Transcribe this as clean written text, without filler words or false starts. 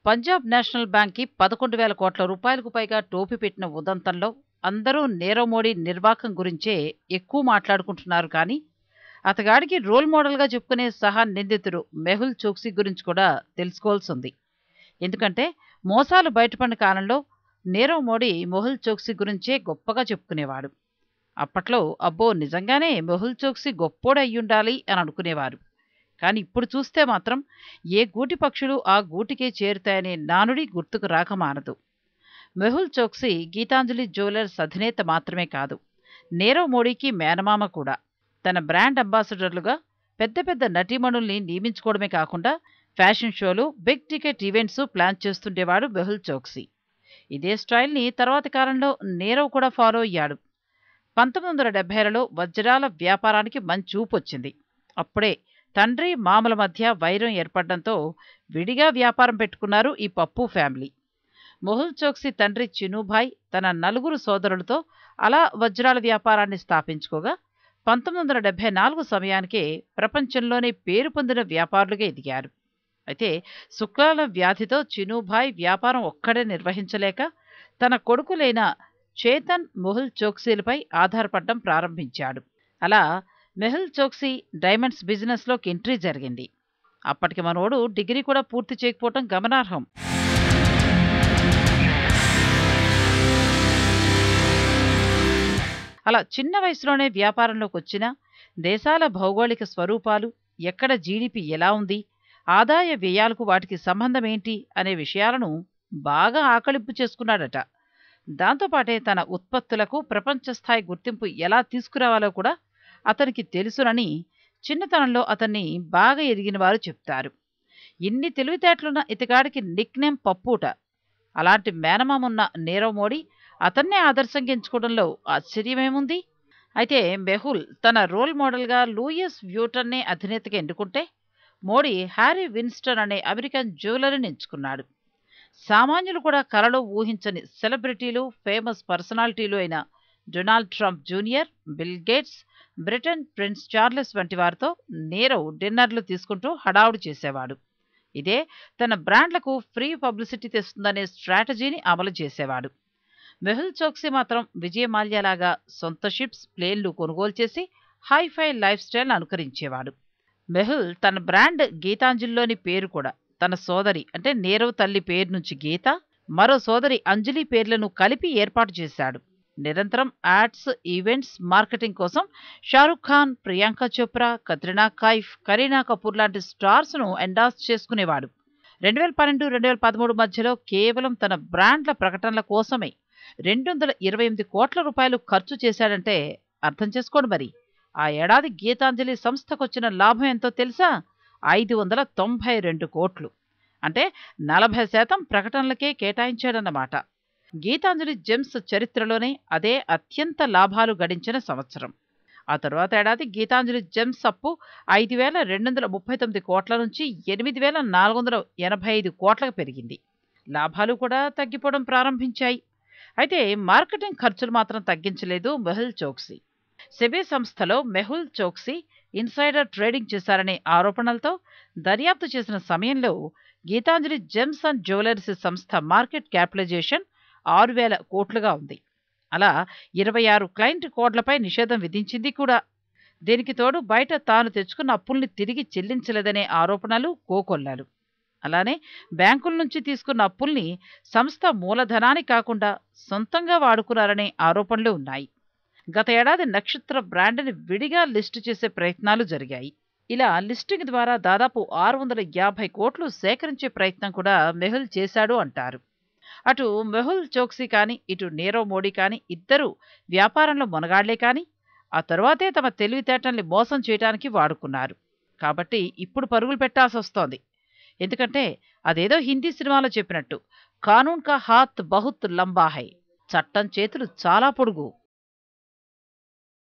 Punjab national బ్యాంక్‌కి 11,000 కోట్ల రూపాయలకు పైగా టోపీ పెట్టిన ఉదంతంలో అందరూ నీరవ్ మోడీ నిర్వాకం గురించే ఎక్కువ మాట్లాడుకుంటున్నారు కానీ, అతగాడికి రోల్ మోడల్‌గా చెప్పుకునే సహా నిందితుడు మెహుల్ చోక్సీ గురించి కూడా తెలుసుకోవాల్సుంది. ఎందుకంటే మోసాలు బయటపడిన కాలంలో నీరవ్ మోడీ మెహుల్ చోక్సీ గురించే గొప్పగా చెప్పుకునేవాడు. అప్పట్లో అబ్బో! నిజంగానే మెహుల్ చోక్సీ గొప్పోడే అయ్యుండాలి అని అనుకునేవారు. కానీ ఇప్పుడు చూస్తే మాత్రం ఏ గూటి పక్షులు ఆ గూటికే చేరుతాయనే నానుడి గుర్తుకు రాక మానదు. మెహుల్ చోక్సీ గీతాంజలి జ్యువెలర్స్ అధినేత మాత్రమే కాదు, నీరవ్ మోడీకి మేనమామ కూడా. తన బ్రాండ్ అంబాసిడర్లుగా పెద్ద పెద్ద నటీమణుల్ని నియమించుకోవడమే కాకుండా ఫ్యాషన్ షోలు, బిగ్ టికెట్ ఈవెంట్స్ ప్లాన్ చేస్తుండేవాడు మెహుల్ చోక్సీ. ఇదే స్టైల్ని తర్వాతి కాలంలో నీరవ్ కూడా ఫాలో అయ్యాడు. 1970లలో వజ్రాల వ్యాపారానికి మంచి ఊపొచ్చింది. అప్పుడే తండ్రి మామల మధ్య వైరం ఏర్పడడంతో విడిగా వ్యాపారం పెట్టుకున్నారు ఈ పప్పు ఫ్యామిలీ. మెహుల్ చోక్సీ తండ్రి చినూభాయ్ తన నలుగురు సోదరులతో అలా వజ్రాల వ్యాపారాన్ని స్థాపించుకోగా 1974 సమయానికే ప్రపంచంలోనే పేరు పొందిన వ్యాపారులుగా ఎదిగారు. అయితే శుక్లాల వ్యాధితో చినూభాయ్ వ్యాపారం ఒక్కడే నిర్వహించలేక తన కొడుకులైన చేతన్, మెహుల్ చోక్సీలపై ఆధారపడడం ప్రారంభించాడు. అలా మెహుల్ చోక్సీ డైమండ్స్ బిజినెస్లోకి ఎంట్రీ జరిగింది. అప్పటికి మనోడు డిగ్రీ కూడా పూర్తి చేయకపోవటం గమనార్హం. అలా చిన్న వయసులోనే వ్యాపారంలోకి వచ్చిన దేశాల భౌగోళిక స్వరూపాలు, ఎక్కడ జీడిపి ఎలా ఉంది, ఆదాయ వ్యయాలకు వాటికి సంబంధం ఏంటి అనే విషయాలను బాగా ఆకళింపు చేసుకున్నాడట. దాంతోపాటే తన ఉత్పత్తులకు ప్రపంచ స్థాయి గుర్తింపు ఎలా తీసుకురావాలో కూడా అతనికి తెలుసునని చిన్నతనంలో అతన్ని బాగా ఎరిగిన వారు చెప్తారు. ఇన్ని తెలివితేటలున్న ఇతగాడికి నిక్నేమ్ పప్పూట. అలాంటి మేనమామున్న నీరవ్ మోడీ అతన్నే ఆదర్శంగా ఎంచుకోవడంలో ఆశ్చర్యమేముంది? అయితే మెహుల్ తన రోల్ మోడల్గా లూయిస్ వ్యూటన్నే అధినేతగా ఎన్నుకుంటే, మోడీ హ్యారీ విన్స్టన్ అనే అమెరికన్ జ్యువెలర్ని ఎంచుకున్నాడు. సామాన్యులు కూడా కలలో ఊహించని సెలబ్రిటీలు, ఫేమస్ పర్సనాలిటీలు అయిన Donald Trump junior, bill gates, Britain prince Charles వంటి వారితో నీరవ్ డిన్నర్లు తీసుకుంటూ హడావుడి చేసేవాడు. ఇదే తన బ్రాండ్లకు ఫ్రీ పబ్లిసిటీ తెస్తుందనే స్ట్రాటజీని అమలు చేసేవాడు. మెహుల్ చోక్సీ మాత్రం విజయ్ మాల్యాలాగా సొంత షిప్స్, ప్లేన్లు కొనుగోలు చేసి హైఫై లైఫ్ స్టైల్ అనుకరించేవాడు. మెహుల్ తన బ్రాండ్ గీతాంజలిలోని పేరు కూడా తన సోదరి అంటే నీరవ్ తల్లి పేరు నుంచి గీత, మరో సోదరి అంజలి పేర్లను కలిపి ఏర్పాటు చేశాడు. నిరంతరం యాడ్స్, ఈవెంట్స్, మార్కెటింగ్ కోసం షారుఖ్ ఖాన్, ప్రియాంక చోప్రా, కత్రినా కైఫ్, కరీనా కపూర్ లాంటి స్టార్స్ను ఎండార్స్ చేసుకునేవాడు. 2012-2013 మధ్యలో కేవలం తన బ్రాండ్ల ప్రకటనల కోసమే 228 కోట్ల రూపాయలు ఖర్చు చేశాడంటే అర్థం చేసుకోండి మరి. ఆ ఏడాది గీతాంజలి సంస్థకొచ్చిన లాభం ఎంతో తెలుసా? 592 కోట్లు. అంటే 40% ప్రకటనలకే కేటాయించాడన్నమాట. గీతాంజలి జెమ్స్ చరిత్రలోనే అదే అత్యంత లాభాలు గడించిన సంవత్సరం. ఆ తరువాత ఏడాది గీతాంజలి జెమ్స్ అప్పు 5,239 కోట్ల నుంచి 8,485 కోట్లకు పెరిగింది. లాభాలు కూడా తగ్గిపోవడం ప్రారంభించాయి. అయితే మార్కెటింగ్ ఖర్చులు మాత్రం తగ్గించలేదు మెహుల్ చోక్సీ. సెబీ సంస్థలో మెహుల్ చోక్సీ ఇన్సైడర్ ట్రేడింగ్ చేశారనే ఆరోపణలతో దర్యాప్తు చేసిన సమయంలో గీతాంజలి జెమ్స్ అండ్ జ్యువెలర్స్ సంస్థ మార్కెట్ క్యాపిటలైజేషన్ 6,000 కోట్లుగా ఉంది. అలా 26 క్లయింట్ కోడ్లపై నిషేధం విధించింది కూడా. దీనికి తోడు బయట తాను తెచ్చుకున్న అప్పుల్ని తిరిగి చెల్లించలేదనే ఆరోపణలు, కోకొల్లాలు. అలానే బ్యాంకుల నుంచి తీసుకున్న అప్పుల్ని సంస్థ మూలధనానికి కాకుండా సొంతంగా వాడుకున్నారనే ఆరోపణలు ఉన్నాయి. గత ఏడాది నక్షత్ర బ్రాండ్ని విడిగా లిస్టు చేసే ప్రయత్నాలు జరిగాయి. ఇలా లిస్టింగ్ ద్వారా దాదాపు 650 కోట్లు సేకరించే ప్రయత్నం కూడా మెహుల్ చేశాడు అంటారు. అటు మెహుల్ చోక్సీ కానీ, ఇటు నీరవ్ మోడీ కానీ ఇద్దరూ వ్యాపారంలో మునగాళ్లే కానీ, ఆ తరువాతే తమ తెలివితేటల్ని మోసం చేయడానికి వాడుకున్నారు. కాబట్టి ఇప్పుడు పరుగులు పెట్టాల్సి వస్తోంది. ఎందుకంటే అదేదో హిందీ సినిమాలో చెప్పినట్టు, కానూన్ కా హాత్ బహుత్ లంబా హై, చట్టం చేతులు చాలా పొడుగు.